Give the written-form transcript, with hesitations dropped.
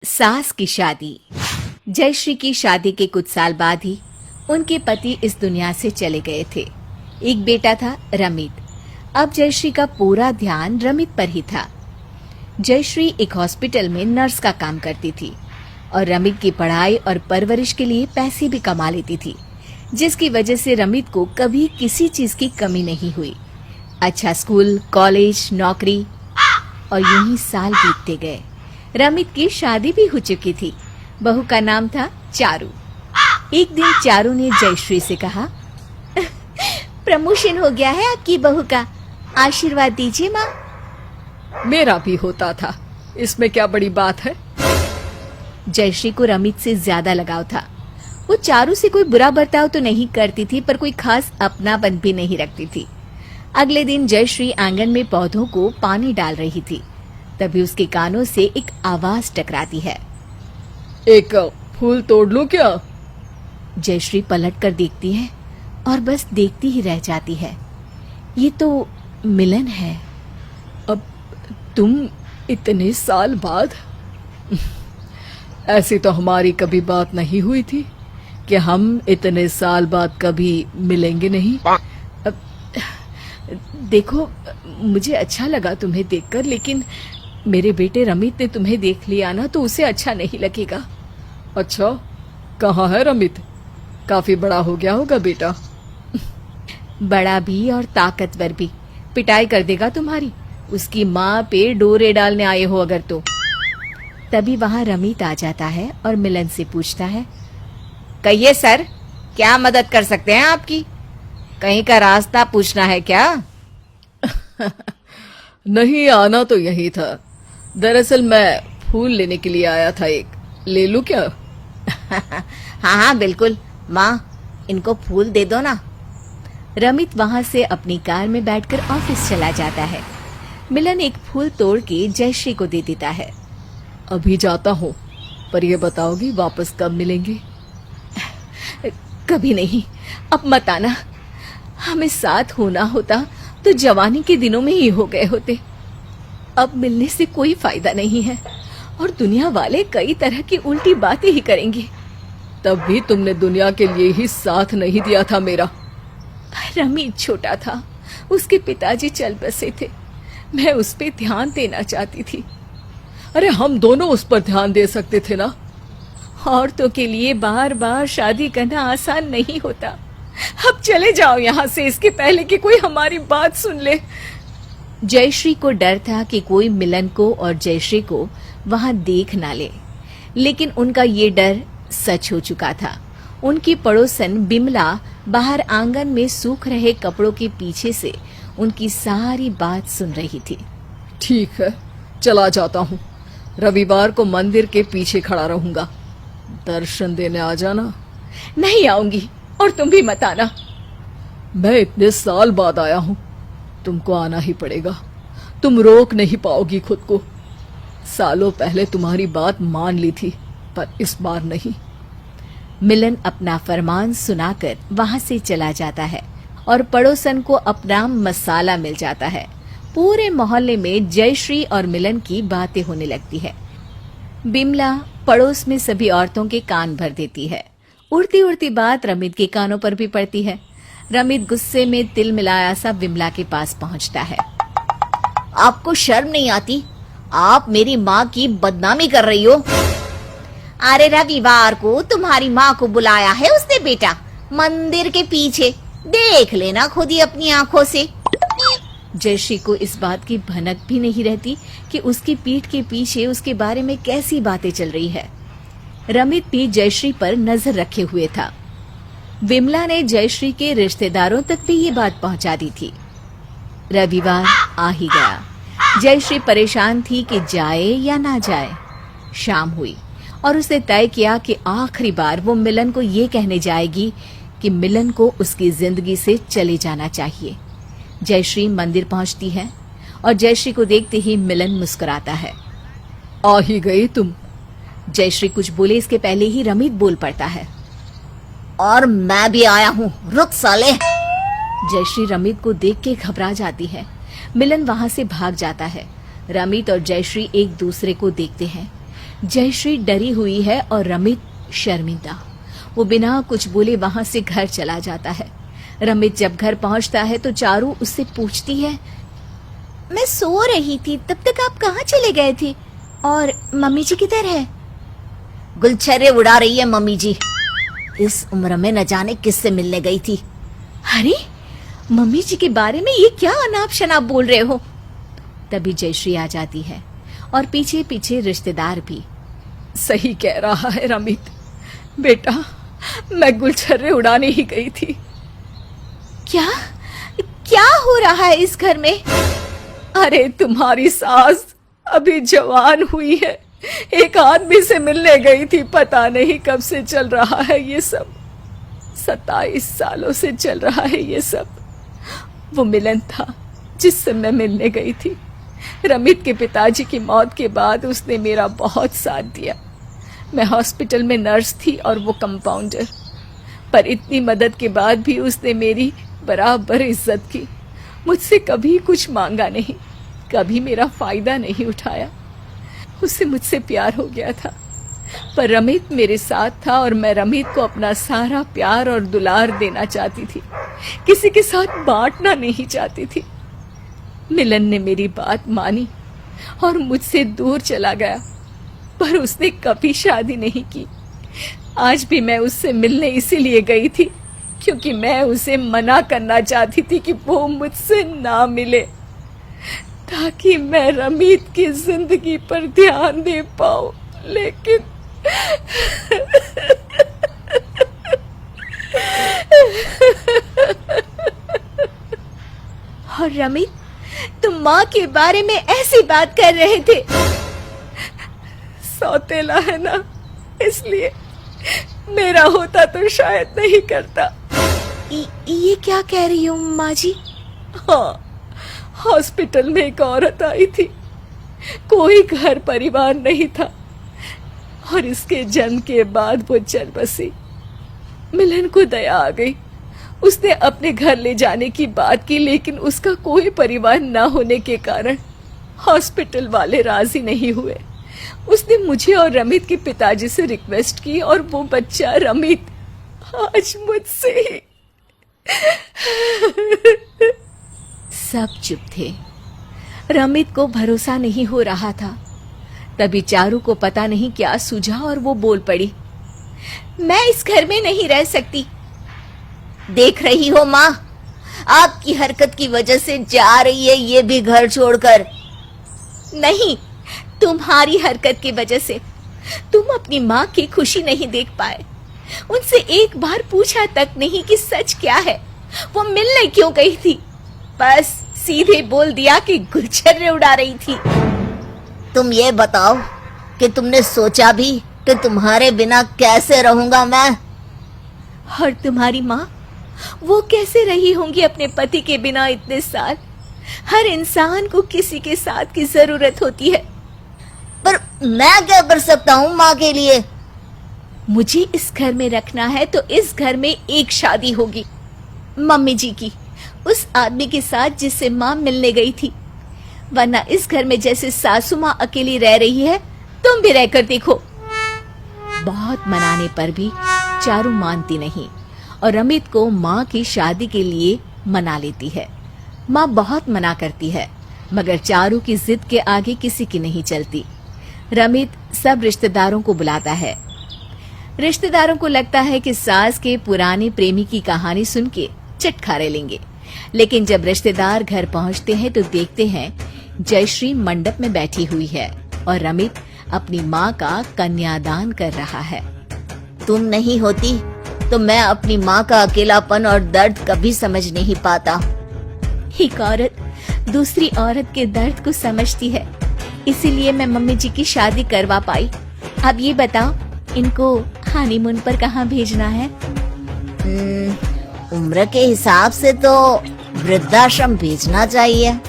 सास की शादी। जयश्री की शादी के कुछ साल बाद ही उनके पति इस दुनिया से चले गए थे। एक बेटा था रमित। अब जयश्री का पूरा ध्यान रमित पर ही था। जयश्री एक हॉस्पिटल में नर्स का काम करती थी और रमित की पढ़ाई और परवरिश के लिए पैसे भी कमा लेती थी, जिसकी वजह से रमित को कभी किसी चीज की कमी नहीं हुई। अच्छा स्कूल, कॉलेज, नौकरी और यूं ही साल बीतते गए। रमित की शादी भी हो चुकी थी। बहू का नाम था चारू। एक दिन चारू ने जयश्री से कहा, प्रमोशन हो गया है आपकी बहू का, आशीर्वाद दीजिए माँ। मेरा भी होता था, इसमें क्या बड़ी बात है। जयश्री को रमित से ज्यादा लगाव था। वो चारू से कोई बुरा बर्ताव तो नहीं करती थी, पर कोई खास अपनापन भी नहीं रखती थी। अगले दिन जयश्री आंगन में पौधों को पानी डाल रही थी, तभी उसके कानों से एक आवाज टकराती है। एक फूल तोड़ लूं क्या? जयश्री पलट कर देखती है और बस देखती ही रह जाती है। ये तो मिलन है। अब तुम इतने साल बाद? ऐसी तो हमारी कभी बात नहीं हुई थी कि हम इतने साल बाद कभी मिलेंगे नहीं। अब देखो, मुझे अच्छा लगा तुम्हें देखकर, लेकिन मेरे बेटे रमित ने तुम्हें देख लिया ना तो उसे अच्छा नहीं लगेगा। अच्छा, कहाँ है रमित? काफी बड़ा हो गया होगा बेटा। बड़ा भी और ताकतवर भी। पिटाई कर देगा तुम्हारी। उसकी माँ पे डोरे डालने आए हो अगर तो। तभी वहां रमित आ जाता है और मिलन से पूछता है, कहिए सर, क्या मदद कर सकते हैं आपकी? कहीं का रास्ता पूछना है क्या? नहीं, आना तो यही था। दरअसल मैं फूल लेने के लिए आया था, एक ले लूं क्या? हाँ हाँ बिल्कुल माँ, इनको फूल दे दो ना। रमित वहां से अपनी कार में बैठकर ऑफिस चला जाता है। मिलन एक फूल तोड़ के जयश्री को दे देता है। अभी जाता हूँ, पर ये बताओगी वापस कब मिलेंगे? कभी नहीं, अब मत आना। हमें साथ होना होता तो जवानी के दिनों में ही हो गए होते। अब मिलने से कोई फायदा नहीं है और दुनिया वाले कई तरह की उल्टी बातें ही करेंगे। तब भी तुमने दुनिया के लिए ही साथ नहीं दिया था मेरा। रमित छोटा था, उसके पिताजी चल बसे थे। मैं उस पे ध्यान देना चाहती थी। अरे हम दोनों उस पर ध्यान दे सकते थे ना। औरतों के लिए बार बार शादी करना आसान नहीं होता। अब चले जाओ यहाँ से, इसके पहले कि कोई हमारी बात सुन ले। जयश्री को डर था कि कोई मिलन को और जयश्री को वहां देख ना ले, लेकिन उनका ये डर सच हो चुका था। उनकी पड़ोसन बिमला बाहर आंगन में सूख रहे कपड़ों के पीछे से उनकी सारी बात सुन रही थी। ठीक है, चला जाता हूँ। रविवार को मंदिर के पीछे खड़ा रहूंगा, दर्शन देने आ जाना। नहीं आऊंगी, और तुम भी मत आना। मैं इतने साल बाद आया हूँ, तुमको आना ही पड़ेगा। तुम रोक नहीं पाओगी खुद को। सालों पहले तुम्हारी बात मान ली थी, पर इस बार नहीं। मिलन अपना फरमान सुनाकर वहां से चला जाता है और पड़ोसन को अपना मसाला मिल जाता है। पूरे मोहल्ले में जयश्री और मिलन की बातें होने लगती है। बिमला पड़ोस में सभी औरतों के कान भर देती है। उड़ती उड़ती बात रमित के कानों पर भी पड़ती है। रमित गुस्से में तिल मिलाया सा बिमला के पास पहुंचता है। आपको शर्म नहीं आती? आप मेरी माँ की बदनामी कर रही हो। अरे रविवार को तुम्हारी माँ को बुलाया है उसने बेटा, मंदिर के पीछे। देख लेना खुद ही अपनी आंखों से। जयश्री को इस बात की भनक भी नहीं रहती कि उसकी पीठ के पीछे उसके बारे में कैसी बातें चल रही है। रमित भी जयश्री पर नजर रखे हुए था। विमला ने जयश्री के रिश्तेदारों तक भी ये बात पहुंचा दी थी। रविवार आ ही गया। जयश्री परेशान थी कि जाए या ना जाए। शाम हुई और उसने तय किया कि आखिरी बार वो मिलन को ये कहने जाएगी कि मिलन को उसकी जिंदगी से चले जाना चाहिए। जयश्री मंदिर पहुंचती है और जयश्री को देखते ही मिलन मुस्कुराता है। आ ही गई तुम। जयश्री कुछ बोले इसके पहले ही रमित बोल पड़ता है। और मैं भी आया हूँ, रुक साले। जयश्री रमित को देख के घबरा जाती है। मिलन वहां से भाग जाता है। रमित और जयश्री एक दूसरे को देखते हैं। जयश्री डरी हुई है और रमित शर्मिंदा। वो बिना कुछ बोले वहां से घर चला जाता है। रमित जब घर पहुंचता है तो चारू उससे पूछती है, मैं सो रही थी, तब तक आप कहाँ चले गए थे? और मम्मी जी किधर है? गुलछर्रे उड़ा रही है मम्मी जी। इस उम्र में न जाने किससे मिलने गई थी। अरे मम्मी जी के बारे में ये क्या अनाप शनाप बोल रहे हो? तभी जयश्री आ जाती है और पीछे पीछे रिश्तेदार भी। सही कह रहा है रमित, बेटा मैं गुलछर्रे उड़ाने ही गई थी। क्या क्या हो रहा है इस घर में? अरे तुम्हारी सास अभी जवान हुई है, एक आदमी से मिलने गई थी। पता नहीं कब से चल रहा है ये सब, 27 सालों से चल रहा है ये सब। वो मिलन था जिससे मैं मिलने गई थी। रमित के पिताजी की मौत के बाद उसने मेरा बहुत साथ दिया। मैं हॉस्पिटल में नर्स थी और वो कंपाउंडर, पर इतनी मदद के बाद भी उसने मेरी बराबर इज्जत की। मुझसे कभी कुछ मांगा नहीं, कभी मेरा फायदा नहीं उठाया। उससे मुझसे प्यार हो गया था, पर रमित मेरे साथ था और मैं रमित को अपना सारा प्यार और दुलार देना चाहती थी, किसी के साथ बांटना नहीं चाहती थी। मिलन ने मेरी बात मानी और मुझसे दूर चला गया, पर उसने कभी शादी नहीं की। आज भी मैं उससे मिलने इसीलिए गई थी क्योंकि मैं उसे मना करना चाहती थी कि वो मुझसे ना मिले, ताकि मैं रमीत की जिंदगी पर ध्यान दे पाऊं। लेकिन और रमित, तुम माँ के बारे में ऐसी बात कर रहे थे? सौतेला है ना, इसलिए मेरा होता तो शायद नहीं करता। ये क्या कह रही हो माँ जी? हाँ, हॉस्पिटल में एक औरत आई थी, कोई घर परिवार नहीं था और इसके जन्म के बाद वो चल बसी। मिलन को दया आ गई, उसने अपने घर ले जाने की बात की, लेकिन उसका कोई परिवार न होने के कारण हॉस्पिटल वाले राजी नहीं हुए। उसने मुझे और रमित के पिताजी से रिक्वेस्ट की और वो बच्चा रमित आज मुझसे ही। सब चुप थे। रमित को भरोसा नहीं हो रहा था। तभी चारू को पता नहीं क्या सूझा और वो बोल पड़ी, मैं इस घर में नहीं रह सकती। देख रही हो माँ, आपकी हरकत की वजह से जा रही है ये भी घर छोड़कर। नहीं, तुम्हारी हरकत की वजह से। तुम अपनी माँ की खुशी नहीं देख पाए, उनसे एक बार पूछा तक नहीं कि सच क्या है, वो मिलने क्यों गई थी। बस सीधे बोल दिया कि गुलछर्रे उड़ा रही थी। तुम ये बताओ कि तुमने सोचा भी कि तुम्हारे बिना कैसे रहूंगा मैं? और तुम्हारी माँ, वो कैसे रही होंगी अपने पति के बिना इतने साल? हर इंसान को किसी के साथ की जरूरत होती है। पर मैं क्या कर सकता हूँ माँ के लिए? मुझे इस घर में रखना है तो इस घर में एक शादी होगी मम्मी जी की, उस आदमी के साथ जिससे माँ मिलने गई थी। वरना इस घर में जैसे सासू माँ अकेली रह रही है, तुम भी रहकर देखो। बहुत मनाने पर भी चारू मानती नहीं और रमित को माँ की शादी के लिए मना लेती है। माँ बहुत मना करती है, मगर चारू की जिद के आगे किसी की नहीं चलती। रमित सब रिश्तेदारों को बुलाता है। रिश्तेदारों को लगता है कि सास के पुराने प्रेमी की कहानी सुन के चटखारे लेंगे, लेकिन जब रिश्तेदार घर पहुंचते हैं तो देखते हैं जयश्री मंडप में बैठी हुई है और रमित अपनी माँ का कन्यादान कर रहा है। तुम नहीं होती तो मैं अपनी माँ का अकेलापन और दर्द कभी समझ नहीं पाता। एक औरत दूसरी औरत के दर्द को समझती है, इसीलिए मैं मम्मी जी की शादी करवा पाई। अब ये बताओ, इनको हनीमून पर कहाँ भेजना है? उम्र के हिसाब से तो वृद्धाश्रम भेजना चाहिए।